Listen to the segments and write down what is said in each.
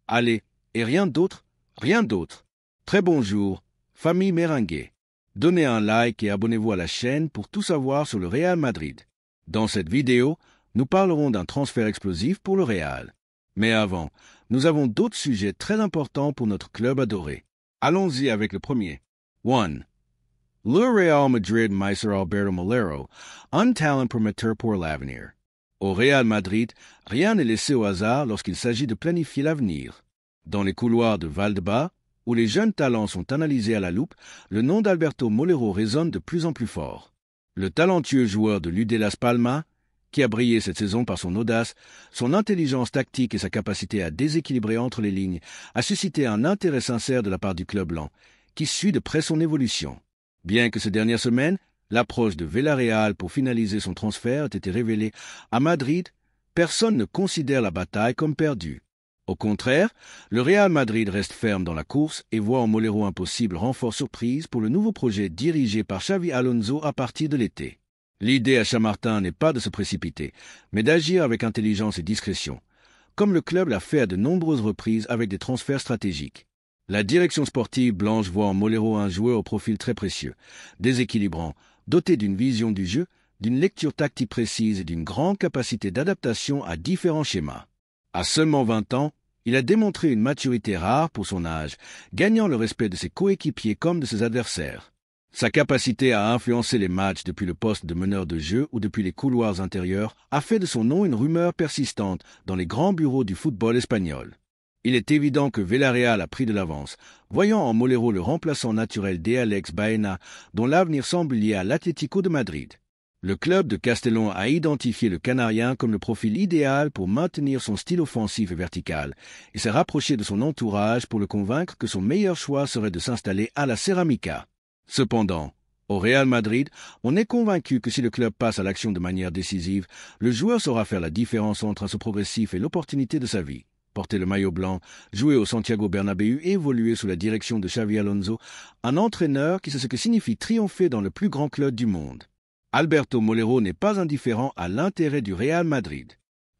Allez, et rien d'autre, rien d'autre. Très bonjour, famille Merengue. Donnez un like et abonnez-vous à la chaîne pour tout savoir sur le Real Madrid. Dans cette vidéo, nous parlerons d'un transfert explosif pour le Real. Mais avant, nous avons d'autres sujets très importants pour notre club adoré. Allons-y avec le premier. 1. Le Real Madrid Mr. Alberto Molero, un talent prometteur pour l'avenir. Au Real Madrid, rien n'est laissé au hasard lorsqu'il s'agit de planifier l'avenir. Dans les couloirs de Valdebebas, où les jeunes talents sont analysés à la loupe, le nom d'Alberto Molero résonne de plus en plus fort. Le talentueux joueur de l'UD Las Palmas, qui a brillé cette saison par son audace, son intelligence tactique et sa capacité à déséquilibrer entre les lignes, a suscité un intérêt sincère de la part du club blanc, qui suit de près son évolution. Bien que ces dernières semaines, l'approche de Villarreal pour finaliser son transfert ait été révélée, à Madrid, personne ne considère la bataille comme perdue. Au contraire, le Real Madrid reste ferme dans la course et voit en Molero un possible renfort surprise pour le nouveau projet dirigé par Xavi Alonso à partir de l'été. L'idée à Chamartin n'est pas de se précipiter, mais d'agir avec intelligence et discrétion, comme le club l'a fait à de nombreuses reprises avec des transferts stratégiques. La direction sportive blanche voit en Molero un joueur au profil très précieux, déséquilibrant, doté d'une vision du jeu, d'une lecture tactique précise et d'une grande capacité d'adaptation à différents schémas. À seulement 20 ans, il a démontré une maturité rare pour son âge, gagnant le respect de ses coéquipiers comme de ses adversaires. Sa capacité à influencer les matchs depuis le poste de meneur de jeu ou depuis les couloirs intérieurs a fait de son nom une rumeur persistante dans les grands bureaux du football espagnol. Il est évident que Villarreal a pris de l'avance, voyant en Molero le remplaçant naturel d'Alex Baena, dont l'avenir semble lié à l'Atlético de Madrid. Le club de Castellón a identifié le Canarien comme le profil idéal pour maintenir son style offensif et vertical, et s'est rapproché de son entourage pour le convaincre que son meilleur choix serait de s'installer à la Ceramica. Cependant, au Real Madrid, on est convaincu que si le club passe à l'action de manière décisive, le joueur saura faire la différence entre un saut progressif et l'opportunité de sa vie. Porter le maillot blanc, jouer au Santiago Bernabéu et évoluer sous la direction de Xavi Alonso, un entraîneur qui sait ce que signifie triompher dans le plus grand club du monde. Alberto Molero n'est pas indifférent à l'intérêt du Real Madrid.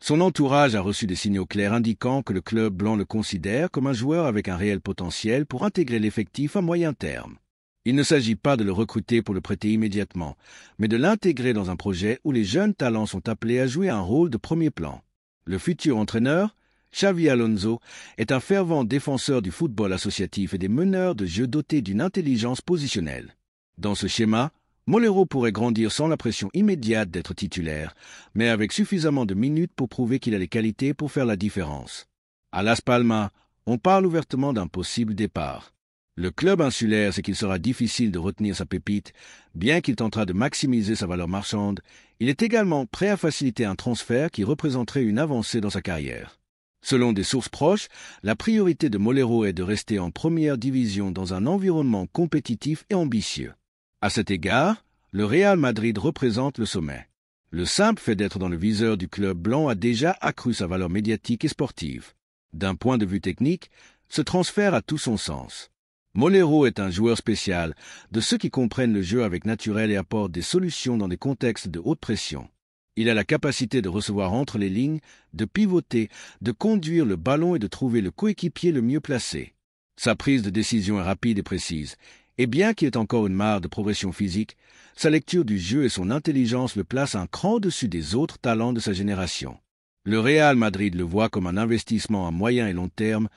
Son entourage a reçu des signaux clairs indiquant que le club blanc le considère comme un joueur avec un réel potentiel pour intégrer l'effectif à moyen terme. Il ne s'agit pas de le recruter pour le prêter immédiatement, mais de l'intégrer dans un projet où les jeunes talents sont appelés à jouer un rôle de premier plan. Le futur entraîneur, Xavi Alonso, est un fervent défenseur du football associatif et des meneurs de jeu dotés d'une intelligence positionnelle. Dans ce schéma, Molero pourrait grandir sans la pression immédiate d'être titulaire, mais avec suffisamment de minutes pour prouver qu'il a les qualités pour faire la différence. À Las Palmas, on parle ouvertement d'un possible départ. Le club insulaire sait qu'il sera difficile de retenir sa pépite, bien qu'il tentera de maximiser sa valeur marchande, il est également prêt à faciliter un transfert qui représenterait une avancée dans sa carrière. Selon des sources proches, la priorité de Molero est de rester en première division dans un environnement compétitif et ambitieux. À cet égard, le Real Madrid représente le sommet. Le simple fait d'être dans le viseur du club blanc a déjà accru sa valeur médiatique et sportive. D'un point de vue technique, ce transfert a tout son sens. Molero est un joueur spécial, de ceux qui comprennent le jeu avec naturel et apportent des solutions dans des contextes de haute pression. Il a la capacité de recevoir entre les lignes, de pivoter, de conduire le ballon et de trouver le coéquipier le mieux placé. Sa prise de décision est rapide et précise, et bien qu'il ait encore une marge de progression physique, sa lecture du jeu et son intelligence le placent un cran au-dessus des autres talents de sa génération. Le Real Madrid le voit comme un investissement à moyen et long terme,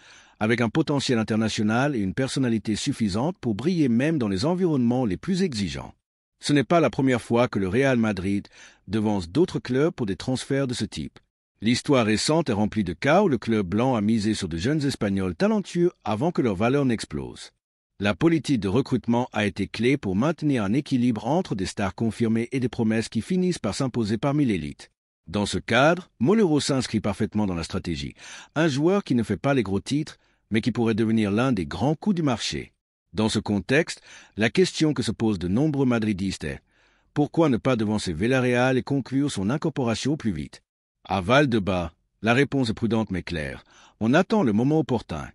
avec un potentiel international et une personnalité suffisante pour briller même dans les environnements les plus exigeants. Ce n'est pas la première fois que le Real Madrid devance d'autres clubs pour des transferts de ce type. L'histoire récente est remplie de cas où le club blanc a misé sur de jeunes Espagnols talentueux avant que leur valeur n'explose. La politique de recrutement a été clé pour maintenir un équilibre entre des stars confirmées et des promesses qui finissent par s'imposer parmi l'élite. Dans ce cadre, Molero s'inscrit parfaitement dans la stratégie. Un joueur qui ne fait pas les gros titres, mais qui pourrait devenir l'un des grands coups du marché. Dans ce contexte, la question que se posent de nombreux madridistes est « Pourquoi ne pas devancer Villarreal et conclure son incorporation plus vite ?» À Valdebebas, la réponse est prudente mais claire. On attend le moment opportun.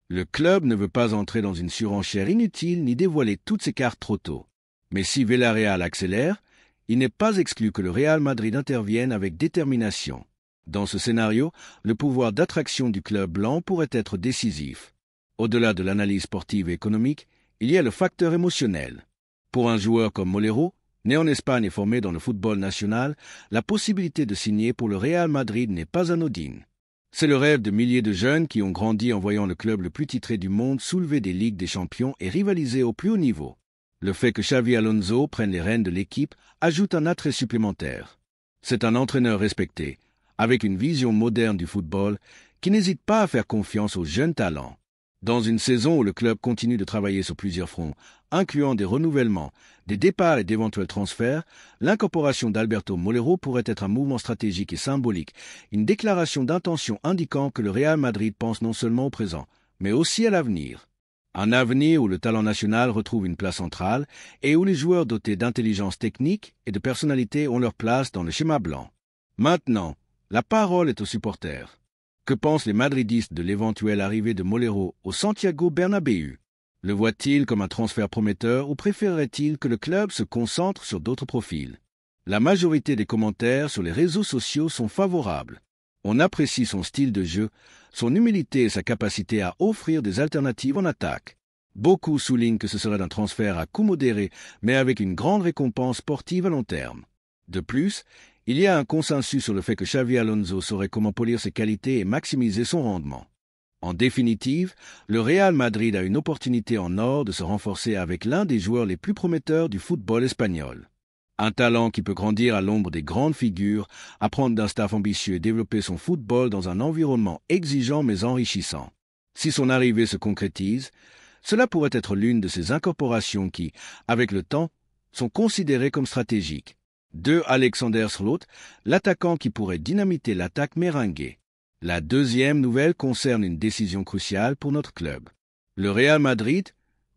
Le club ne veut pas entrer dans une surenchère inutile ni dévoiler toutes ses cartes trop tôt. Mais si Villarreal accélère, il n'est pas exclu que le Real Madrid intervienne avec détermination. Dans ce scénario, le pouvoir d'attraction du club blanc pourrait être décisif. Au-delà de l'analyse sportive et économique, il y a le facteur émotionnel. Pour un joueur comme Molero, né en Espagne et formé dans le football national, la possibilité de signer pour le Real Madrid n'est pas anodine. C'est le rêve de milliers de jeunes qui ont grandi en voyant le club le plus titré du monde soulever des Ligues des Champions et rivaliser au plus haut niveau. Le fait que Xavi Alonso prenne les rênes de l'équipe ajoute un attrait supplémentaire. C'est un entraîneur respecté, avec une vision moderne du football, qui n'hésite pas à faire confiance aux jeunes talents. Dans une saison où le club continue de travailler sur plusieurs fronts, incluant des renouvellements, des départs et d'éventuels transferts, l'incorporation d'Alberto Molero pourrait être un mouvement stratégique et symbolique, une déclaration d'intention indiquant que le Real Madrid pense non seulement au présent, mais aussi à l'avenir. Un avenir où le talent national retrouve une place centrale et où les joueurs dotés d'intelligence technique et de personnalité ont leur place dans le schéma blanc. Maintenant, la parole est aux supporters. Que pensent les madridistes de l'éventuelle arrivée de Molero au Santiago Bernabéu? Le voient-ils comme un transfert prometteur ou préféreraient-ils que le club se concentre sur d'autres profils? La majorité des commentaires sur les réseaux sociaux sont favorables. On apprécie son style de jeu, son humilité et sa capacité à offrir des alternatives en attaque. Beaucoup soulignent que ce serait un transfert à coût modéré, mais avec une grande récompense sportive à long terme. De plus, il y a un consensus sur le fait que Xavi Alonso saurait comment polir ses qualités et maximiser son rendement. En définitive, le Real Madrid a une opportunité en or de se renforcer avec l'un des joueurs les plus prometteurs du football espagnol. Un talent qui peut grandir à l'ombre des grandes figures, apprendre d'un staff ambitieux et développer son football dans un environnement exigeant mais enrichissant. Si son arrivée se concrétise, cela pourrait être l'une de ces incorporations qui, avec le temps, sont considérées comme stratégiques. De Alexander Sørloth, l'attaquant qui pourrait dynamiter l'attaque merengue. La deuxième nouvelle concerne une décision cruciale pour notre club. Le Real Madrid,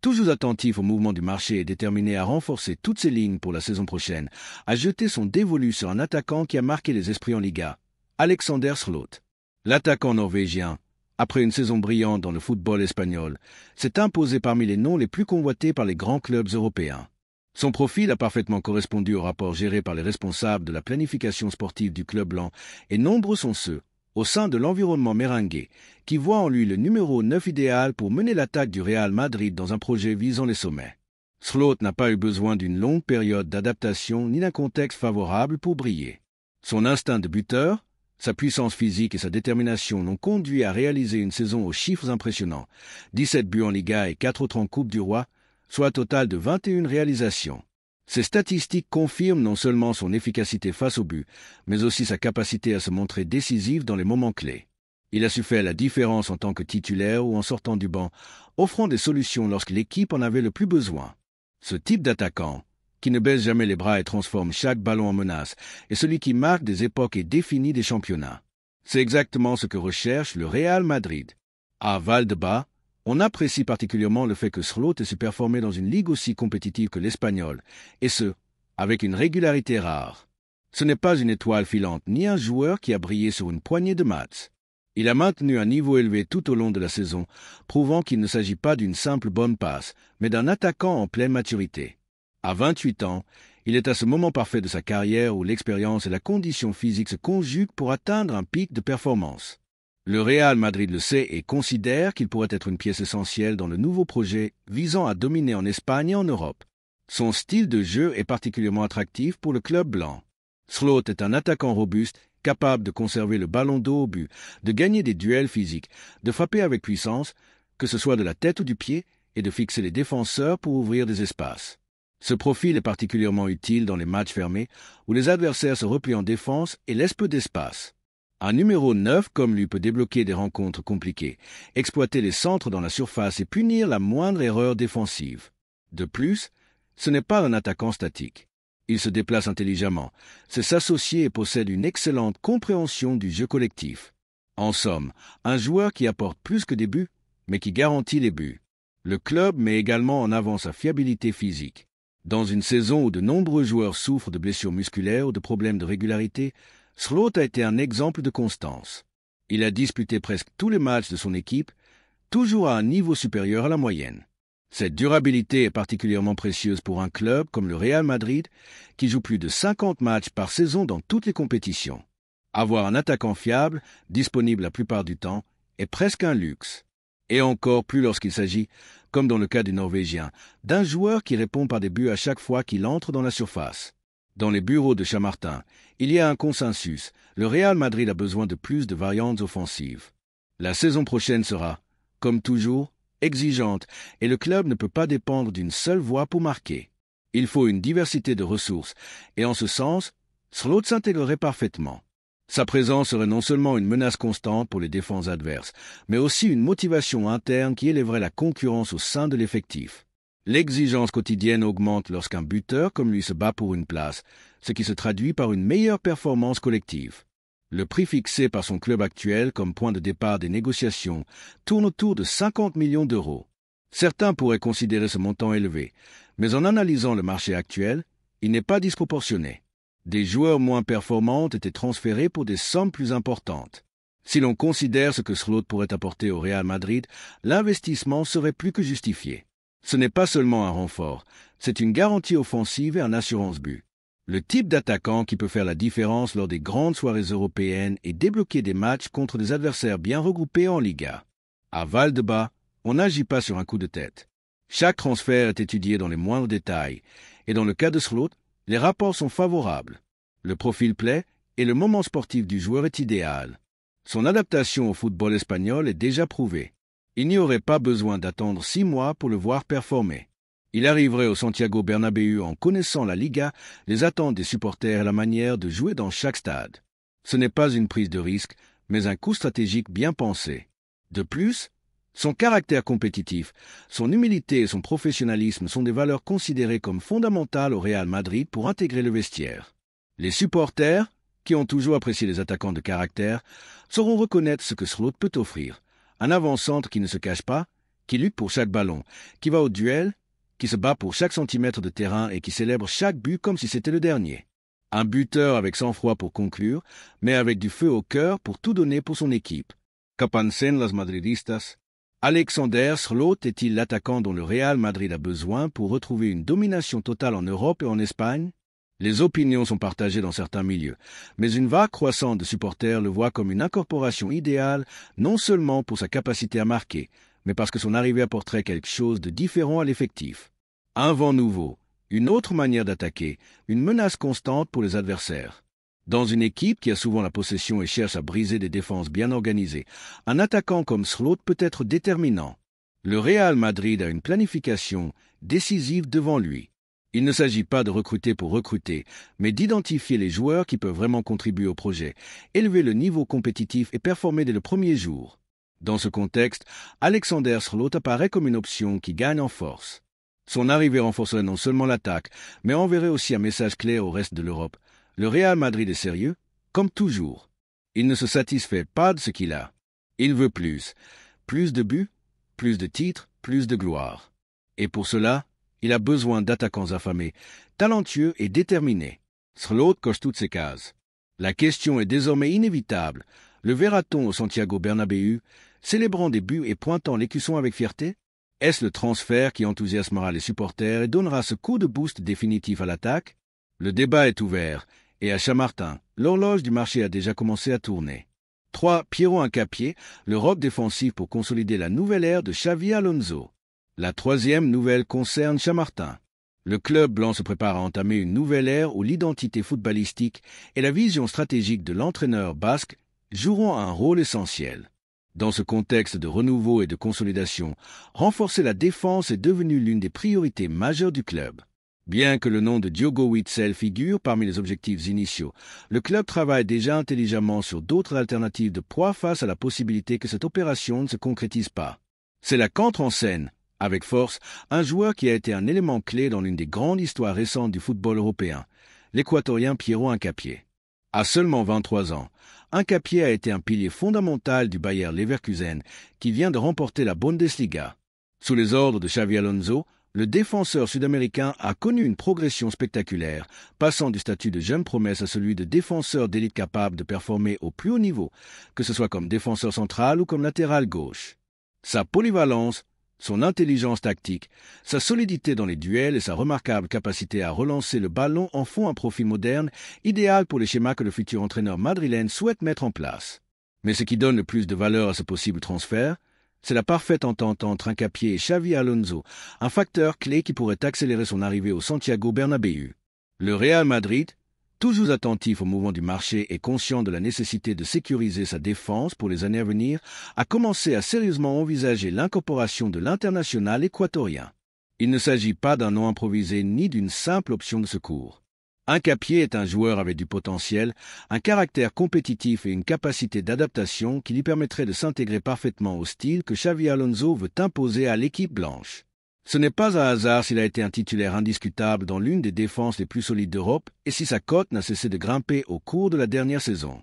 toujours attentif au mouvement du marché et déterminé à renforcer toutes ses lignes pour la saison prochaine, a jeté son dévolu sur un attaquant qui a marqué les esprits en Liga, Alexander Sørloth. L'attaquant norvégien, après une saison brillante dans le football espagnol, s'est imposé parmi les noms les plus convoités par les grands clubs européens. Son profil a parfaitement correspondu au rapport géré par les responsables de la planification sportive du club blanc, et nombreux sont ceux, au sein de l'environnement merengue, qui voient en lui le numéro 9 idéal pour mener l'attaque du Real Madrid dans un projet visant les sommets. Sørloth n'a pas eu besoin d'une longue période d'adaptation ni d'un contexte favorable pour briller. Son instinct de buteur, sa puissance physique et sa détermination l'ont conduit à réaliser une saison aux chiffres impressionnants, 17 buts en Liga et 4 autres en Coupe du Roi, soit un total de 21 réalisations. Ces statistiques confirment non seulement son efficacité face au but, mais aussi sa capacité à se montrer décisif dans les moments clés. Il a su faire la différence en tant que titulaire ou en sortant du banc, offrant des solutions lorsque l'équipe en avait le plus besoin. Ce type d'attaquant, qui ne baisse jamais les bras et transforme chaque ballon en menace, est celui qui marque des époques et définit des championnats. C'est exactement ce que recherche le Real Madrid. À Valdebebas, on apprécie particulièrement le fait que Sørloth ait su performer dans une ligue aussi compétitive que l'espagnol, et ce, avec une régularité rare. Ce n'est pas une étoile filante ni un joueur qui a brillé sur une poignée de matchs. Il a maintenu un niveau élevé tout au long de la saison, prouvant qu'il ne s'agit pas d'une simple bonne passe, mais d'un attaquant en pleine maturité. À 28 ans, il est à ce moment parfait de sa carrière où l'expérience et la condition physique se conjuguent pour atteindre un pic de performance. Le Real Madrid le sait et considère qu'il pourrait être une pièce essentielle dans le nouveau projet visant à dominer en Espagne et en Europe. Son style de jeu est particulièrement attractif pour le club blanc. Sørloth est un attaquant robuste, capable de conserver le ballon dos au but, de gagner des duels physiques, de frapper avec puissance, que ce soit de la tête ou du pied, et de fixer les défenseurs pour ouvrir des espaces. Ce profil est particulièrement utile dans les matchs fermés, où les adversaires se replient en défense et laissent peu d'espace. Un numéro 9 comme lui peut débloquer des rencontres compliquées, exploiter les centres dans la surface et punir la moindre erreur défensive. De plus, ce n'est pas un attaquant statique. Il se déplace intelligemment, sait s'associer et possède une excellente compréhension du jeu collectif. En somme, un joueur qui apporte plus que des buts, mais qui garantit les buts. Le club met également en avant sa fiabilité physique. Dans une saison où de nombreux joueurs souffrent de blessures musculaires ou de problèmes de régularité, Sørloth a été un exemple de constance. Il a disputé presque tous les matchs de son équipe, toujours à un niveau supérieur à la moyenne. Cette durabilité est particulièrement précieuse pour un club comme le Real Madrid, qui joue plus de 50 matchs par saison dans toutes les compétitions. Avoir un attaquant fiable, disponible la plupart du temps, est presque un luxe. Et encore plus lorsqu'il s'agit, comme dans le cas du Norvégien, d'un joueur qui répond par des buts à chaque fois qu'il entre dans la surface. Dans les bureaux de Chamartin, il y a un consensus. Le Real Madrid a besoin de plus de variantes offensives. La saison prochaine sera, comme toujours, exigeante et le club ne peut pas dépendre d'une seule voie pour marquer. Il faut une diversité de ressources et en ce sens, Slot s'intégrerait parfaitement. Sa présence serait non seulement une menace constante pour les défenses adverses, mais aussi une motivation interne qui élèverait la concurrence au sein de l'effectif. L'exigence quotidienne augmente lorsqu'un buteur comme lui se bat pour une place, ce qui se traduit par une meilleure performance collective. Le prix fixé par son club actuel comme point de départ des négociations tourne autour de 50 millions d'euros. Certains pourraient considérer ce montant élevé, mais en analysant le marché actuel, il n'est pas disproportionné. Des joueurs moins performants ont été transférés pour des sommes plus importantes. Si l'on considère ce que Slot pourrait apporter au Real Madrid, l'investissement serait plus que justifié. Ce n'est pas seulement un renfort, c'est une garantie offensive et un assurance-but. Le type d'attaquant qui peut faire la différence lors des grandes soirées européennes et débloquer des matchs contre des adversaires bien regroupés en Liga. À Valdebebas, on n'agit pas sur un coup de tête. Chaque transfert est étudié dans les moindres détails, et dans le cas de Slot, les rapports sont favorables. Le profil plaît et le moment sportif du joueur est idéal. Son adaptation au football espagnol est déjà prouvée. Il n'y aurait pas besoin d'attendre 6 mois pour le voir performer. Il arriverait au Santiago Bernabéu en connaissant la Liga, les attentes des supporters et la manière de jouer dans chaque stade. Ce n'est pas une prise de risque, mais un coup stratégique bien pensé. De plus, son caractère compétitif, son humilité et son professionnalisme sont des valeurs considérées comme fondamentales au Real Madrid pour intégrer le vestiaire. Les supporters, qui ont toujours apprécié les attaquants de caractère, sauront reconnaître ce que Slot peut offrir. Un avant-centre qui ne se cache pas, qui lutte pour chaque ballon, qui va au duel, qui se bat pour chaque centimètre de terrain et qui célèbre chaque but comme si c'était le dernier. Un buteur avec sang-froid pour conclure, mais avec du feu au cœur pour tout donner pour son équipe. Capancen las madridistas. Alexander Slot est-il l'attaquant dont le Real Madrid a besoin pour retrouver une domination totale en Europe et en Espagne? Les opinions sont partagées dans certains milieux, mais une vague croissante de supporters le voit comme une incorporation idéale, non seulement pour sa capacité à marquer, mais parce que son arrivée apporterait quelque chose de différent à l'effectif. Un vent nouveau, une autre manière d'attaquer, une menace constante pour les adversaires. Dans une équipe qui a souvent la possession et cherche à briser des défenses bien organisées, un attaquant comme Slot peut être déterminant. Le Real Madrid a une planification décisive devant lui. Il ne s'agit pas de recruter pour recruter, mais d'identifier les joueurs qui peuvent vraiment contribuer au projet, élever le niveau compétitif et performer dès le premier jour. Dans ce contexte, Alexander Slot apparaît comme une option qui gagne en force. Son arrivée renforcerait non seulement l'attaque, mais enverrait aussi un message clair au reste de l'Europe. Le Real Madrid est sérieux, comme toujours. Il ne se satisfait pas de ce qu'il a. Il veut plus. Plus de buts, plus de titres, plus de gloire. Et pour cela, il a besoin d'attaquants affamés, talentueux et déterminés. Slot coche toutes ces cases. La question est désormais inévitable. Le verra-t-on au Santiago Bernabéu, célébrant des buts et pointant l'écusson avec fierté? Est-ce le transfert qui enthousiasmera les supporters et donnera ce coup de boost définitif à l'attaque? Le débat est ouvert, et à Chamartin, l'horloge du marché a déjà commencé à tourner. 3. Piero Hincapié, le rock défensif pour consolider la nouvelle ère de Xavi Alonso. La troisième nouvelle concerne Chamartin. Le club blanc se prépare à entamer une nouvelle ère où l'identité footballistique et la vision stratégique de l'entraîneur basque joueront un rôle essentiel. Dans ce contexte de renouveau et de consolidation, renforcer la défense est devenu l'une des priorités majeures du club. Bien que le nom de Diogo Witsel figure parmi les objectifs initiaux, le club travaille déjà intelligemment sur d'autres alternatives de poids face à la possibilité que cette opération ne se concrétise pas. C'est là qu'entre en scène, avec force, un joueur qui a été un élément clé dans l'une des grandes histoires récentes du football européen, l'Équatorien Piero Hincapié. À seulement 23 ans, Hincapié a été un pilier fondamental du Bayer Leverkusen qui vient de remporter la Bundesliga. Sous les ordres de Xavi Alonso, le défenseur sud-américain a connu une progression spectaculaire, passant du statut de jeune promesse à celui de défenseur d'élite capable de performer au plus haut niveau, que ce soit comme défenseur central ou comme latéral gauche. Sa polyvalence, Son intelligence tactique, sa solidité dans les duels et sa remarquable capacité à relancer le ballon en font un profil moderne, idéal pour les schémas que le futur entraîneur madrilène souhaite mettre en place. Mais ce qui donne le plus de valeur à ce possible transfert, c'est la parfaite entente entre Hincapié et Xavi Alonso, un facteur clé qui pourrait accélérer son arrivée au Santiago Bernabéu. Le Real Madrid, toujours attentif au mouvement du marché et conscient de la nécessité de sécuriser sa défense pour les années à venir, a commencé à sérieusement envisager l'incorporation de l'international équatorien. Il ne s'agit pas d'un nom improvisé ni d'une simple option de secours. Hincapié est un joueur avec du potentiel, un caractère compétitif et une capacité d'adaptation qui lui permettrait de s'intégrer parfaitement au style que Xavi Alonso veut imposer à l'équipe blanche. Ce n'est pas un hasard s'il a été un titulaire indiscutable dans l'une des défenses les plus solides d'Europe et si sa cote n'a cessé de grimper au cours de la dernière saison.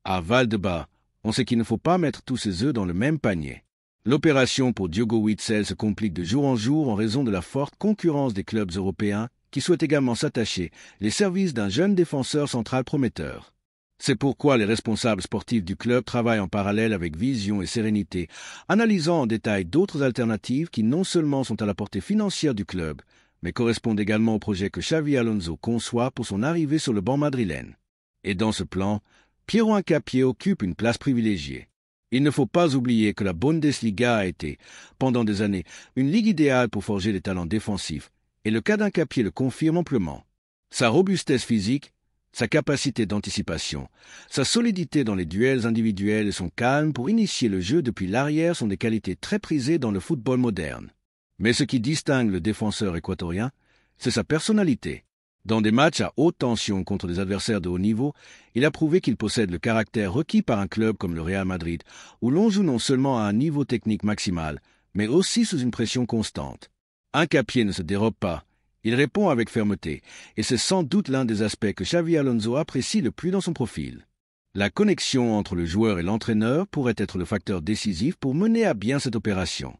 À Valdebebas, on sait qu'il ne faut pas mettre tous ses œufs dans le même panier. L'opération pour Diogo Witsel se complique de jour en jour en raison de la forte concurrence des clubs européens qui souhaitent également s'attacher les services d'un jeune défenseur central prometteur. C'est pourquoi les responsables sportifs du club travaillent en parallèle avec vision et sérénité, analysant en détail d'autres alternatives qui non seulement sont à la portée financière du club, mais correspondent également au projet que Xavi Alonso conçoit pour son arrivée sur le banc madrilène. Et dans ce plan, Piero Hincapié occupe une place privilégiée. Il ne faut pas oublier que la Bundesliga a été, pendant des années, une ligue idéale pour forger des talents défensifs, et le cas d'Hincapié le confirme amplement. Sa robustesse physique, sa capacité d'anticipation, sa solidité dans les duels individuels et son calme pour initier le jeu depuis l'arrière sont des qualités très prisées dans le football moderne. Mais ce qui distingue le défenseur équatorien, c'est sa personnalité. Dans des matchs à haute tension contre des adversaires de haut niveau, il a prouvé qu'il possède le caractère requis par un club comme le Real Madrid, où l'on joue non seulement à un niveau technique maximal, mais aussi sous une pression constante. Hincapié ne se dérobe pas. Il répond avec fermeté, et c'est sans doute l'un des aspects que Xavi Alonso apprécie le plus dans son profil. La connexion entre le joueur et l'entraîneur pourrait être le facteur décisif pour mener à bien cette opération.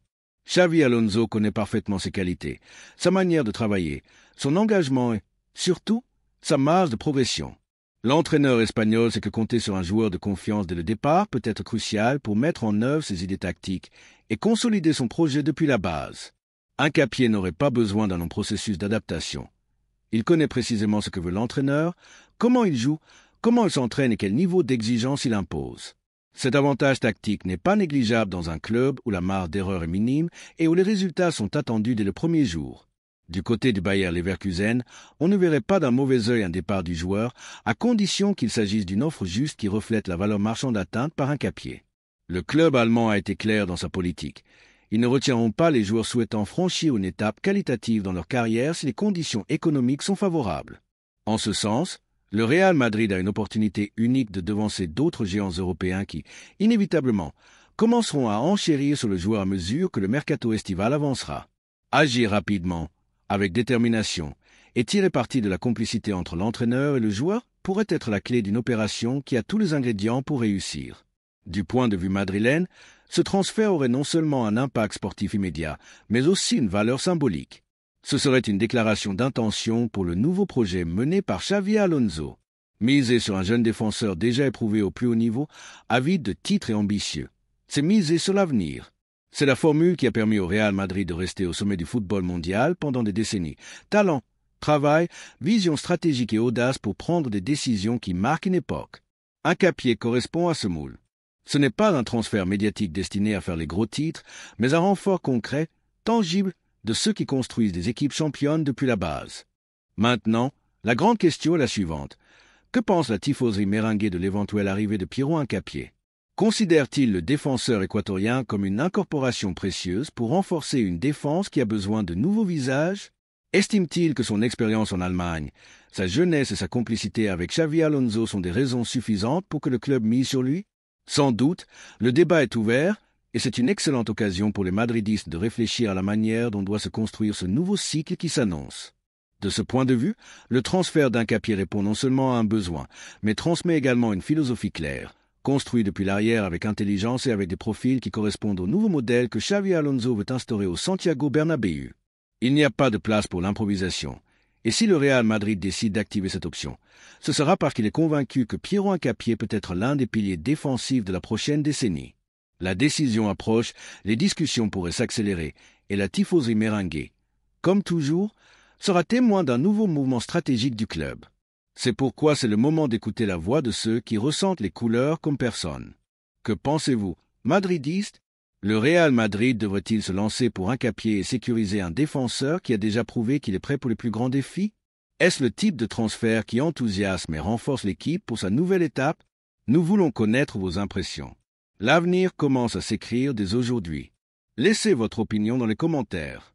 Xavi Alonso connaît parfaitement ses qualités, sa manière de travailler, son engagement et, surtout, sa marge de progression. L'entraîneur espagnol sait que compter sur un joueur de confiance dès le départ peut être crucial pour mettre en œuvre ses idées tactiques et consolider son projet depuis la base. Hincapié n'aurait pas besoin d'un long processus d'adaptation. Il connaît précisément ce que veut l'entraîneur, comment il joue, comment il s'entraîne et quel niveau d'exigence il impose. Cet avantage tactique n'est pas négligeable dans un club où la marge d'erreur est minime et où les résultats sont attendus dès le premier jour. Du côté du Bayer Leverkusen, on ne verrait pas d'un mauvais œil un départ du joueur, à condition qu'il s'agisse d'une offre juste qui reflète la valeur marchande atteinte par Hincapié. Le club allemand a été clair dans sa politique. Ils ne retiendront pas les joueurs souhaitant franchir une étape qualitative dans leur carrière si les conditions économiques sont favorables. En ce sens, le Real Madrid a une opportunité unique de devancer d'autres géants européens qui, inévitablement, commenceront à enchérir sur le joueur à mesure que le mercato estival avancera. Agir rapidement, avec détermination, et tirer parti de la complicité entre l'entraîneur et le joueur pourrait être la clé d'une opération qui a tous les ingrédients pour réussir. Du point de vue madrilène, ce transfert aurait non seulement un impact sportif immédiat, mais aussi une valeur symbolique. Ce serait une déclaration d'intention pour le nouveau projet mené par Xavi Alonso. Miser sur un jeune défenseur déjà éprouvé au plus haut niveau, avide de titres et ambitieux. C'est miser sur l'avenir. C'est la formule qui a permis au Real Madrid de rester au sommet du football mondial pendant des décennies. Talent, travail, vision stratégique et audace pour prendre des décisions qui marquent une époque. Hincapié correspond à ce moule. Ce n'est pas un transfert médiatique destiné à faire les gros titres, mais un renfort concret, tangible, de ceux qui construisent des équipes championnes depuis la base. Maintenant, la grande question est la suivante. Que pense la tifoserie merengue de l'éventuelle arrivée de Piero Hincapié? Considère-t-il le défenseur équatorien comme une incorporation précieuse pour renforcer une défense qui a besoin de nouveaux visages? Estime-t-il que son expérience en Allemagne, sa jeunesse et sa complicité avec Xavi Alonso sont des raisons suffisantes pour que le club mise sur lui? Sans doute, le débat est ouvert et c'est une excellente occasion pour les madridistes de réfléchir à la manière dont doit se construire ce nouveau cycle qui s'annonce. De ce point de vue, le transfert d'Hincapié répond non seulement à un besoin, mais transmet également une philosophie claire, construite depuis l'arrière avec intelligence et avec des profils qui correspondent au nouveau modèle que Xavi Alonso veut instaurer au Santiago Bernabéu. Il n'y a pas de place pour l'improvisation. Et si le Real Madrid décide d'activer cette option, ce sera parce qu'il est convaincu que Piero Hincapié peut être l'un des piliers défensifs de la prochaine décennie. La décision approche, les discussions pourraient s'accélérer et la tifoserie merengue, comme toujours, sera témoin d'un nouveau mouvement stratégique du club. C'est pourquoi c'est le moment d'écouter la voix de ceux qui ressentent les couleurs comme personne. Que pensez-vous, madridistes? Le Real Madrid devrait-il se lancer pour incapier et sécuriser un défenseur qui a déjà prouvé qu'il est prêt pour les plus grands défis? Est-ce le type de transfert qui enthousiasme et renforce l'équipe pour sa nouvelle étape? Nous voulons connaître vos impressions. L'avenir commence à s'écrire dès aujourd'hui. Laissez votre opinion dans les commentaires.